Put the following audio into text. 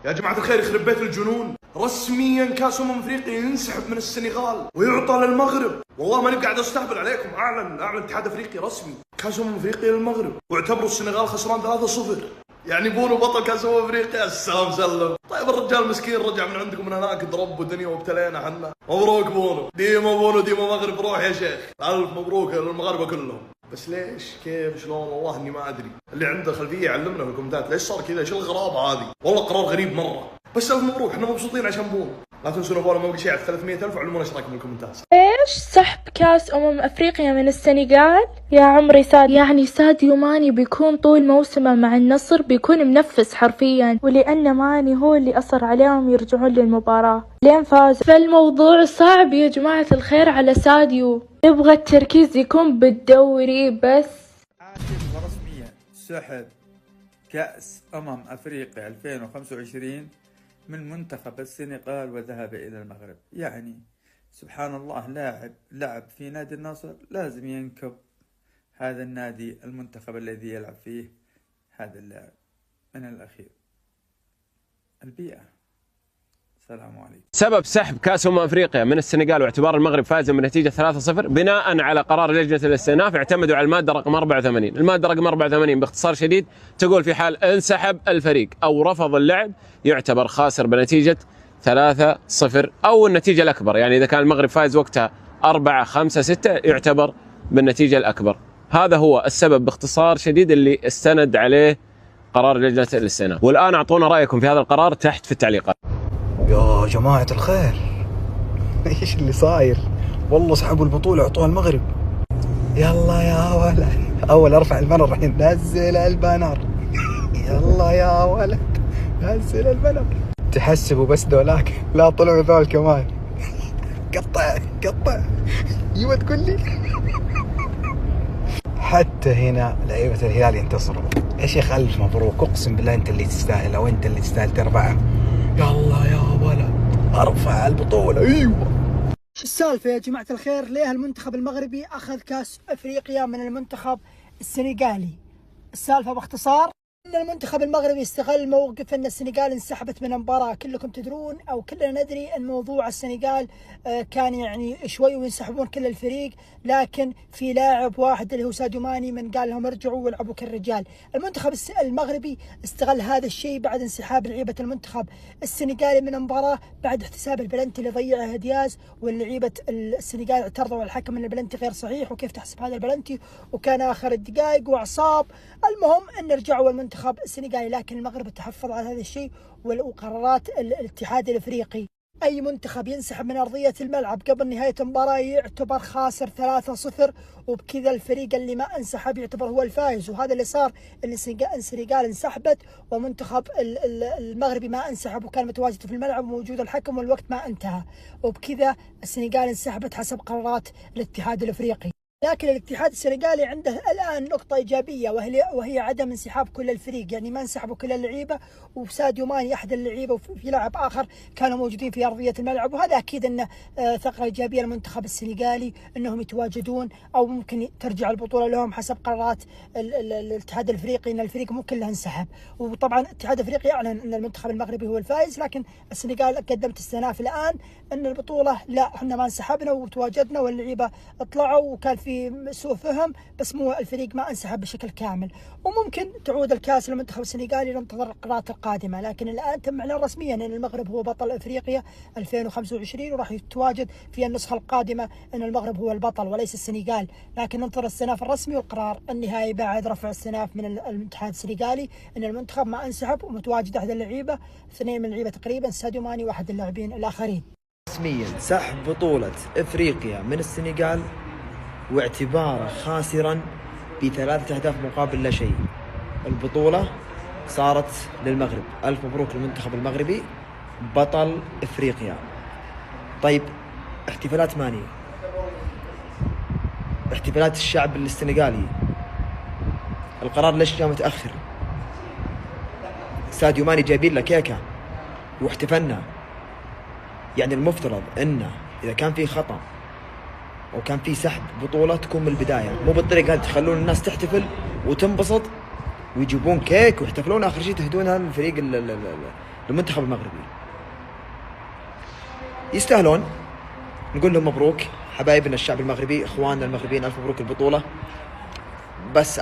يا جماعة الخير يخرب بيت الجنون، رسميا كاس افريقيا ينسحب من السنغال ويعطى للمغرب. والله ماني قاعد استهبل عليكم، اعلن اتحاد افريقي رسمي كاس افريقيا للمغرب، واعتبروا السنغال خسران 3-0، يعني بونو بطل كاس مفريقيا. السلام سلم. طيب الرجال مسكين رجع من عندكم من هناك ضرب ودنيا وابتلينا حنا. مبروك بونو، ديما مغرب، روح يا شيخ، الف مبروك للمغاربه كلهم. بس ليش كيف شلون والله اني ما ادري. اللي عنده خلفيه يعلمنا في الكومنتات ليش صار كذا، شو الغرابه هذه؟ والله قرار غريب مره. بس الف مبروك، احنا مبسوطين عشان بونو. لا تنسون فولو موقع شيء على 300,000 وعلمونا ايش رايكم بالكومنتات. ايش سحب كاس افريقيا من السنغال؟ يا عمري يعني ساديو ماني بيكون طول موسمه مع النصر بيكون منفس حرفيا، ولان ماني هو اللي اصر عليهم يرجعون للمباراة لين فاز. فالموضوع صعب يا جماعة الخير على ساديو، يبغى التركيز يكون بالدوري بس. رسميا سحب كأس أفريقيا 2025 من منتخب السنغال وذهب إلى المغرب. يعني سبحان الله، لاعب في نادي النصر لازم ينكب هذا النادي المنتخب الذي يلعب فيه هذا اللاعب. من الأخير البيئة. السلام عليكم. سبب سحب كأس أفريقيا من السنغال واعتبار المغرب فائزا بنتيجة 3-0 بناء على قرار لجنة الاستئناف اعتمدوا على المادة رقم 84. المادة رقم 84 باختصار شديد تقول في حال انسحب الفريق أو رفض اللعب يعتبر خاسر بنتيجة 3-0 أو النتيجة الأكبر، يعني إذا كان المغرب فائز وقتها 4-5-6 يعتبر بالنتيجة الأكبر. هذا هو السبب باختصار شديد اللي استند عليه قرار لجنة الاستئناف. والآن أعطونا رأيكم في هذا القرار تحت في التعليقات. يا جماعة الخير ايش اللي صاير؟ والله سحبوا البطولة اعطوها المغرب. يلا يا ولد، اول ارفع البنر الحين، نزل البنر. يلا يا ولد نزل البنر. تحسبوا بس ذولاك، لا طلعوا ذول كمان. قطع ايوه تقول لي. حتى هنا لعيبة الهلال ينتصروا. يا شيخ الف مبروك، اقسم بالله انت اللي تستاهل، او انت اللي تستاهل تربعها. يلا يا ولد ارفع البطولة. ايوه. شو السالفة يا جماعة الخير؟ ليه المنتخب المغربي اخذ كاس افريقيا من المنتخب السنغالي؟ السالفة باختصار ان المنتخب المغربي استغل موقف ان السنغال انسحبت من المباراة. كلكم تدرون او كلنا ندري ان موضوع السنغال كان يعني شوي وينسحبون كل الفريق، لكن في لاعب واحد اللي هو ساديو ماني من قال لهم ارجعوا والعبوا كالرجال. المنتخب المغربي استغل هذا الشيء بعد انسحاب لعيبة المنتخب السنغالي من المباراة بعد احتساب البلنتي اللي ضيعه دياز، واللعيبة السنغال اعترضوا على الحكم ان البلنتي غير صحيح وكيف تحسب هذا البلنتي، وكان اخر الدقائق واعصاب. المهم ان رجعوا المنتخب السنغالي، لكن المغرب تحفظ على هذا الشيء وقرارات الاتحاد الافريقي. اي منتخب ينسحب من ارضيه الملعب قبل نهايه المباراه يعتبر خاسر 3-0، وبكذا الفريق اللي ما انسحب يعتبر هو الفائز. وهذا اللي صار، اللي السنغال انسحبت ومنتخب المغربي ما انسحب، وكان متواجد في الملعب وموجود الحكم والوقت ما انتهى، وبكذا السنغال انسحبت حسب قرارات الاتحاد الافريقي. لكن الاتحاد السنغالي عنده الآن نقطة إيجابية وهي عدم انسحاب كل الفريق، يعني ما انسحبوا كل اللعيبة، وساديو ماني أحد اللعيبة وفي لاعب آخر كانوا موجودين في أرضية الملعب، وهذا أكيد أنه ثقة إيجابية للمنتخب السنغالي أنهم يتواجدون، أو ممكن ترجع البطولة لهم حسب قرارات الاتحاد الأفريقي أن الفريق مو كله انسحب. وطبعا الاتحاد الأفريقي أعلن أن المنتخب المغربي هو الفائز، لكن السنغال قدمت استئناف الآن أن البطولة لا احنا ما انسحبنا وتواجدنا واللعيبة طلعوا وكان في سوء فهم، بس مو الفريق ما انسحب بشكل كامل. وممكن تعود الكاس للمنتخب السنغالي، ننتظر القرارات القادمه. لكن الان تم اعلان رسميا ان المغرب هو بطل افريقيا 2025 وراح يتواجد في النسخه القادمه ان المغرب هو البطل وليس السنغال. لكن ننتظر الاستئناف الرسمي والقرار النهائي بعد رفع الاستئناف من الاتحاد السنغالي ان المنتخب ما انسحب ومتواجد احد اللعيبه، اثنين من اللعيبه تقريبا، ساديو ماني واحد اللاعبين الاخرين. رسميا سحب بطولة افريقيا من السنغال واعتباره خاسرا ب3 أهداف مقابل لا شيء. البطولة صارت للمغرب. ألف مبروك للمنتخب المغربي بطل إفريقيا. طيب احتفالات ماني، احتفالات الشعب السنغالي، القرار ليش جاء متأخر؟ ساديو ماني جايبين له كيكة واحتفلنا. يعني المفترض إنه إذا كان في خطأ وكان في سحب بطولة تكون من البداية، مو بالطريقة هذه تخلون الناس تحتفل وتنبسط ويجيبون كيك ويحتفلون، آخر شيء تهدونها الفريق المنتخب المغربي. يستاهلون، نقول لهم مبروك حبايبنا الشعب المغربي، اخواننا المغربيين، الف مبروك البطولة. بس